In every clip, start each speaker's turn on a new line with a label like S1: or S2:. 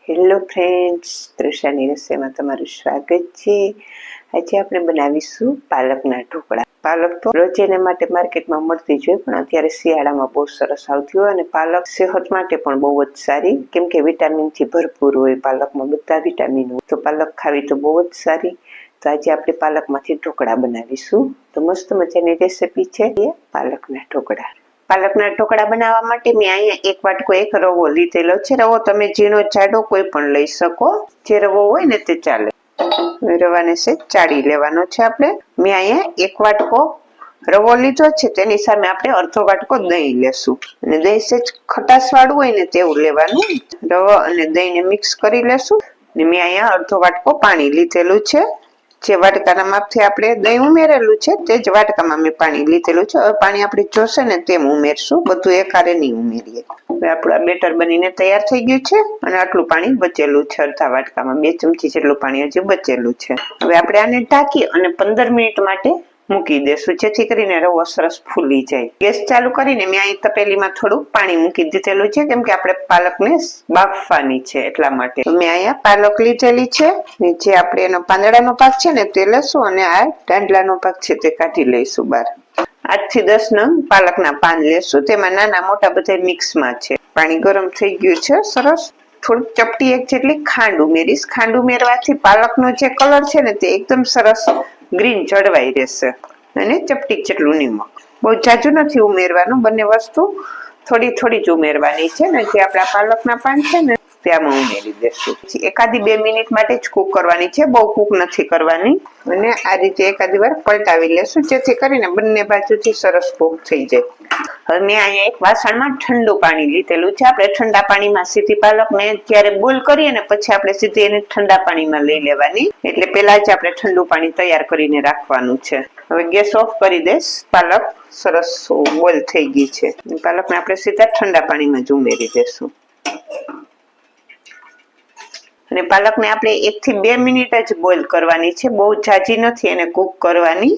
S1: Hello friends, તૃષાની રસોઈમાં તમારું સ્વાગત છે। આજે આપણે બનાવીશું પાલકના ઢોકળા। પાલક તો રોજને માટે માર્કેટમાં મળતી જ હોય, પણ અત્યારે શિયાળામાં બહુ સરસ આવતી હોય અને પાલક સેહત માટે પણ બહુ જ સારી, કેમ કે વિટામિનથી ભરપૂર હોય। પાલકમાં બધા વિટામિન હોય, તો પાલક ખાવી તો બહુ જ સારી। તો આજે આપણે પાલકમાંથી ઢોકળા બનાવીશું। તો મસ્ત મજાની રેસીપી છે પાલકના ઢોકળા। પાલકના ઢોકળા બનાવવા માટે મેં અહીંયા એક વાટકો એક રવો લીધેલો છે। રવો તમે ઝીણો જાડો કોઈ પણ લઈ શકો, જે રવો હોય ને તે ચાલે। રવાને સેજ ચાળી લેવાનો છે આપણે। મેં અહીંયા એક વાટકો રવો લીધો છે, તેની સામે આપણે અડધો વાટકો દહીં લેશું, અને દહીં સેજ ખટાશ વાળું હોય ને તેવું લેવાનું। રવો અને દહીંને મિક્સ કરી લેશું। ને મેં અહીંયા અડધો વાટકો પાણી લીધેલું છે, જે વાટકાના માપથી આપણે દહીં ઉમેરેલું છે તે જ વાટકામાં મેં પાણી લીધેલું છે। હવે પાણી આપણે જોશે ને તેમ ઉમેરશું, બધું એકહારે નહીં ઉમેરીએ। હવે આપણું આ બેટર બનીને તૈયાર થઈ ગયું છે, અને આટલું પાણી બચેલું છે અડધા વાટકામાં, 2 ચમચી જેટલું પાણી હજી બચેલું છે। હવે આપણે આને ઢાંકી અને 15 મિનિટ માટે મૂકી દેશું, જેથી કરીને રવો સરસ ફૂલી જાય। ગેસ ચાલુ કરીને મેં અહીં તપેલીમાં થોડું પાણી મૂકી દીધેલું છે, કેમ કે આપણે પાલકને બાફવાની છે એટલા માટે। મેં અહીંયા પાલક લીધેલી છે, જે આપણે એનો પાંદડાનો ભાગ છે ને તે લેશું, અને આ દાંડલાનો ભાગ છે તે કાઢી લઈશું બહાર। 8 થી 10 નંગ પાલકના પાન લેશું, તેમાં નાના મોટા બધા મિક્સમાં છે। પાણી ગરમ થઈ ગયું છે સરસ। થોડીક ચપટી એક જેટલી ખાંડ ઉમેરીશ। ખાંડ ઉમેરવાથી પાલકનો જે કલર છે ને તે એકદમ સરસ ગ્રીન જળવાઈ રહેશે। અને ચપટી જેટલું નિમક, બહુ જાજુ નથી ઉમેરવાનું, બંને વસ્તુ થોડી થોડી જ ઉમેરવાની છે ને। જે આપણા પાલકના પાન છે ને તેમાં ઉમેરી દેશું। 1-2 મિનિટ માટે જ કૂક કરવાની છે, બહુ કૂક નથી કરવાની। અને આ રીતે એકાદી વાર પલટાવી લેશું, જેથી કરીને બંને બાજુથી સરસ કૂક થઈ જાય। હવે મેં અહીંયા એક વાસણમાં ઠંડુ પાણી લીધેલું છે। આપણે ઠંડા પાણીમાં સીધી પાલકને જ્યારે બોઇલ કરીએ ને પછી આપણે સીધી એને ઠંડા પાણીમાં લઈ લેવાની, એટલે પહેલા જ આપણે ઠંડુ પાણી તૈયાર કરીને રાખવાનું છે। હવે ગેસ ઓફ કરી દઈશ। પાલક સરસ બોઇલ થઈ ગઈ છે, પાલકને આપણે સીધા ઠંડા પાણીમાં જ ઉમેરી દેશું। અને પાલકને આપણે 1 થી 2 મિનિટ જ બોઇલ કરવાની છે, બહુ ઝાઝી નથી એને કૂક કરવાની।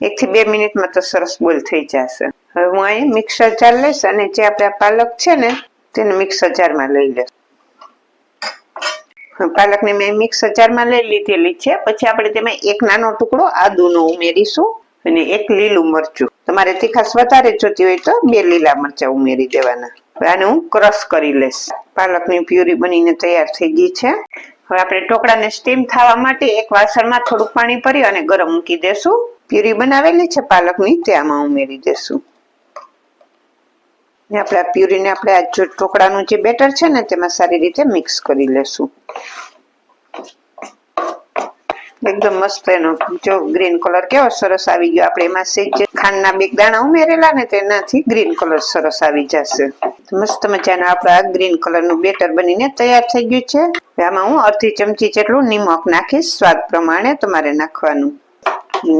S1: 1 થી 2 મિનિટમાં તો સરસ બોઇલ થઈ જશે। હવે હું અહીં મિક્સર જાર લઈશ, અને જે આપણે પાલક છે ને તેને મિક્સર જારમાં લઈ લઈશ। પાલકને મેં મિક્સર જારમાં લઈ લીધેલી છે। પછી આપણે તેમાં એક નાનો ટુકડો આદુનો ઉમેરીશું, અને 1 લીલું મરચું। તમારે તીખાશ વધારે જોતી હોય તો 2 લીલા મરચા ઉમેરી દેવાના। આને હું ક્રશ કરી લઈશ। પાલકની પ્યુરી બનીને તૈયાર થઈ ગઈ છે। હવે આપણે ઢોકળાને સ્ટીમ થવા માટે એક વાસણમાં થોડું પાણી ભરી અને ગરમ મૂકી દેશું। પ્યુરી બનાવેલી છે પાલકની તે આમાં ઉમેરી દેશું। આપણે આ પ્યુરીને આપણે આ ઢોકળાનું જે બેટર છે ને તેમાં સારી રીતે મિક્સ કરી લેશું। એકદમ મસ્ત એનો જો ગ્રીન કલર કેવો સરસ આવી ગયો। આપણે એમાં સેજ ખાંડના 2 દાણા ઉમેરેલા ને તેનાથી ગ્રીન કલર સરસ આવી જશે। મસ્ત મજાનું આપણું આ ગ્રીન કલરનું બેટર બનીને તૈયાર થઈ ગયું છે। આમાં હું અડધી ચમચી જેટલું નિમક નાખીશ, સ્વાદ પ્રમાણે તમારે નાખવાનું।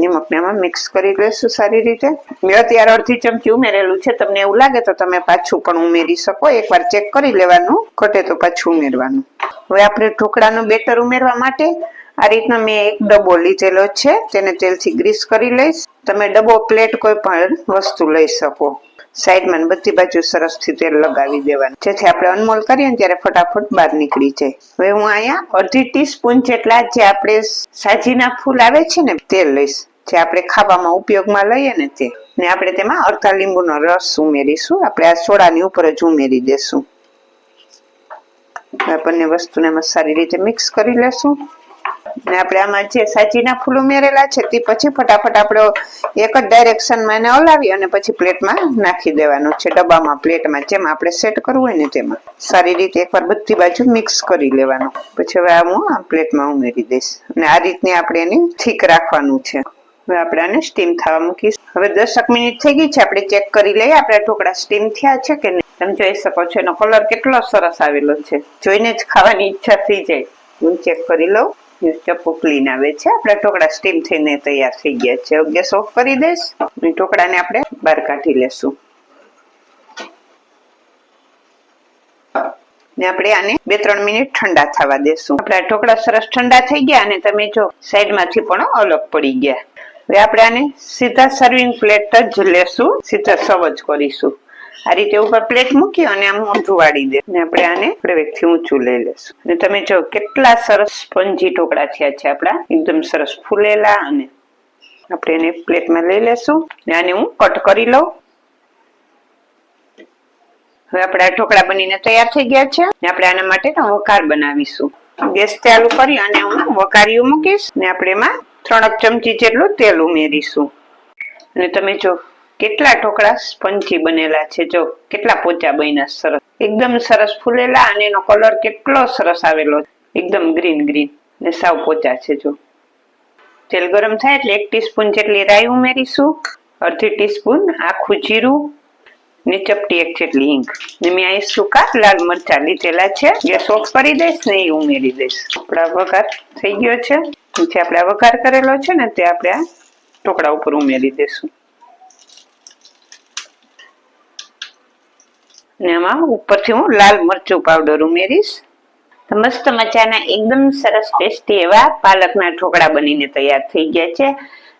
S1: નિમકને આમાં મિક્સ કરી લઈશું સારી રીતે। મેં અત્યારે અડધી ચમચી ઉમેરેલું છે, તમને એવું લાગે તો તમે પાછું પણ ઉમેરી શકો, એકવાર ચેક કરી લેવાનું, ઘટે તો પાછું ઉમેરવાનું। હવે આપણે ઢોકળાનું બેટર ઉમેરવા માટે આ રીતના મેં એક ડબ્બો લીધેલો છે, તેને તેલથી ગ્રીસ કરી લઈશ। તમે ડબ્બો, પ્લેટ કોઈ પણ વસ્તુ લઈ શકો। સાઈડમાં બધી બાજુ સરસથી તેલ લગાવી દેવાનું, જેથી આપણે અનમોલ કરીએ ને ત્યારે ફટાફટ બહાર નીકળી જાય। હવે હું અહીંયા અડધી ટીસ્પૂન જેટલા જે આપણે સાજીના ફૂલ આવે છે ને તે લઈશ, જે આપણે ખાવામાં ઉપયોગમાં લઈએ ને તે। ને આપણે તેમાં અડધા લીંબુનો રસ ઉમેરીશું। આપણે આ સોડાની ઉપર જ ઉમેરી દેશું। બંને વસ્તુને સારી રીતે મિક્સ કરી લેશું। ને આપણે આમાં જે સાજીના ફૂલ ઉમેરેલા છે તે પછી ફટાફટ આપણે એક જ ડાયરેક્શનમાં એને હલાવી અને પછી પ્લેટમાં નાખી દેવાનું છે, ડબ્બામાં, પ્લેટમાં, જેમાં આપણે સેટ કરવું હોય ને તેમાં। સારી રીતે એકવાર બધી બાજુ મિક્સ કરી લેવાનું। પછી હવે હું આ પ્લેટમાં ઉમેરી દઈશ, અને આ રીતની આપણે એને થીક રાખવાનું છે। હવે આપણે આને સ્ટીમ થવા મૂકીશું। હવે 10 મિનિટ થઈ ગઈ છે, આપણે ચેક કરી લઈએ આપણા ઢોકળા સ્ટીમ થયા છે કે નહીં। તમે જોઈ શકો છો એનો કલર કેટલો સરસ આવેલો છે, જોઈને જ ખાવાની ઈચ્છા થઈ જાય। હું ચેક કરી લઉં, ચપ્પુ ક્લીન આવે છે। આપણા ઢોકળા સ્ટીમ થઈને તૈયાર થઈ ગયા છે। હવે ગેસ ઓફ કરી દઈશ, ઢોકળાને આપણે બહાર કાઢી લેશું। ને આપણે આને 2-3 મિનિટ ઠંડા થવા દેશું। આપણા ઢોકળા સરસ ઠંડા થઈ ગયા, અને તમે જો સાઈડમાંથી પણ અલગ પડી ગયા। હવે આપણે આને સીધા સર્વિંગ પ્લેટ જ લેશું, સીધા સર્વ જ કરીશું। આ રીતે ઉપર પ્લેટ મૂકી અને આમ ઊંધું વાળી દે અને આપણે આને વ્યક્તિ ઊંચું લઈ લેશું. અને તમે જો કેટલા સરસ સ્પંજી ઢોકળા થયા છે આપણા, એકદમ સરસ ફૂલેલા. અને આપણે એને પ્લેટમાં લઈ લેશું અને આને હું કટ કરી લઉં. હવે આપણા ઢોકળા બનીને તૈયાર થઈ ગયા છે. આપણે આના માટે વઘાર બનાવીશું. ગેસ ચાલુ કરી અને હું વઘારીયું મૂકીશ ને આપણે એમાં 3 ચમચી જેટલું તેલ ઉમેરીશું. અને તમે જો કેટલા ઢોકળા સ્પંજી બનેલા છે, જો કેટલા પોચા બન્યા, સરસ એકદમ સરસ ફૂલેલા. અને એનો કલર કેટલો સરસ આવેલો, એકદમ ગ્રીન ગ્રીન ને સાવ પોચા છે. જો તેલ ગરમ થાય એટલે 1 ટીસ્પૂન જેટલી રાઈ ઉમેરીશું, અડધી ટીસ્પૂન આખું જીરું ને ચપટી 1 જેટલી હિંગ ને મેં અહીં સૂકા લાલ મરચાં લીધેલા છે. ગેસ ઓફ કરી દઈશ ને એ ઉમેરી દઈશ. આપણા વઘાર થઈ ગયો છે. જે આપણે વઘાર કરેલો છે ને તે આપણે આ ઢોકળા ઉપર ઉમેરી દઈશું. ને આમાં ઉપરથી હું લાલ મરચું પાવડર ઉમેરીશ. તો મસ્ત મજાના એકદમ સરસ ટેસ્ટી એવા પાલકના ઢોકળા બનીને તૈયાર થઈ ગયા છે.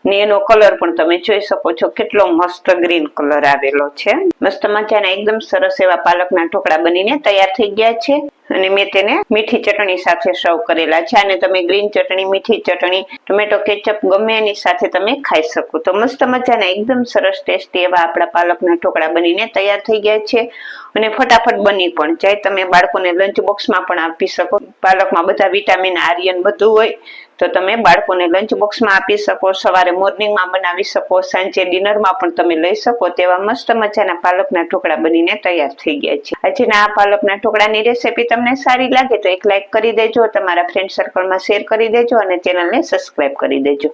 S1: ને એનો કલર પણ તમે જોઈ શકો છો, કેટલો મસ્ત ગ્રીન કલર આવેલો છે. મસ્ત મજાના એકદમ સરસ એવા પાલકના ઢોકળા બનીને તૈયાર થઈ ગયા છે. અને મેં તેને મીઠી ચટણી સાથે સર્વ કરેલા છે. અને તમે ગ્રીન ચટણી, મીઠી ચટણી, ટોમેટો કેચઅપ ગમે એની સાથે તમે ખાઈ શકો. તો મસ્ત મજાના એકદમ સરસ ટેસ્ટી એવા આપણા પાલકના ઢોકળા બનીને તૈયાર થઈ ગયા છે. અને ફટાફટ બની પણ જાય. તમે બાળકોને લંચ બોક્સમાં પણ આપી શકો. પાલકમાં બધા વિટામિન, આયર્ન બધું હોય, તો તમે બાળકોને લંચ બોક્સમાં આપી શકો. સવારે મોર્નિંગમાં બનાવી શકો, સાંજે ડિનરમાં પણ તમે લઈ શકો. તેવા મસ્ત મજાના પાલકના ઢોકળા બનીને તૈયાર થઈ ગયા છે. આજના આ પાલકના ઢોકળાની રેસીપી તમને સારી લાગે તો એક લાઈક કરી દેજો, તમારા ફ્રેન્ડ સર્કલમાં શેર કરી દેજો અને ચેનલને સબસ્ક્રાઇબ કરી દેજો.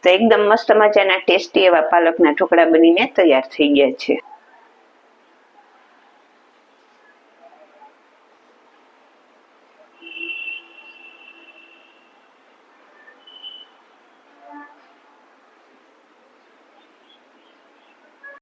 S1: તો એકદમ મસ્ત મજાના ટેસ્ટી એવા પાલકના ઢોકળા બનીને તૈયાર થઈ ગયા છે.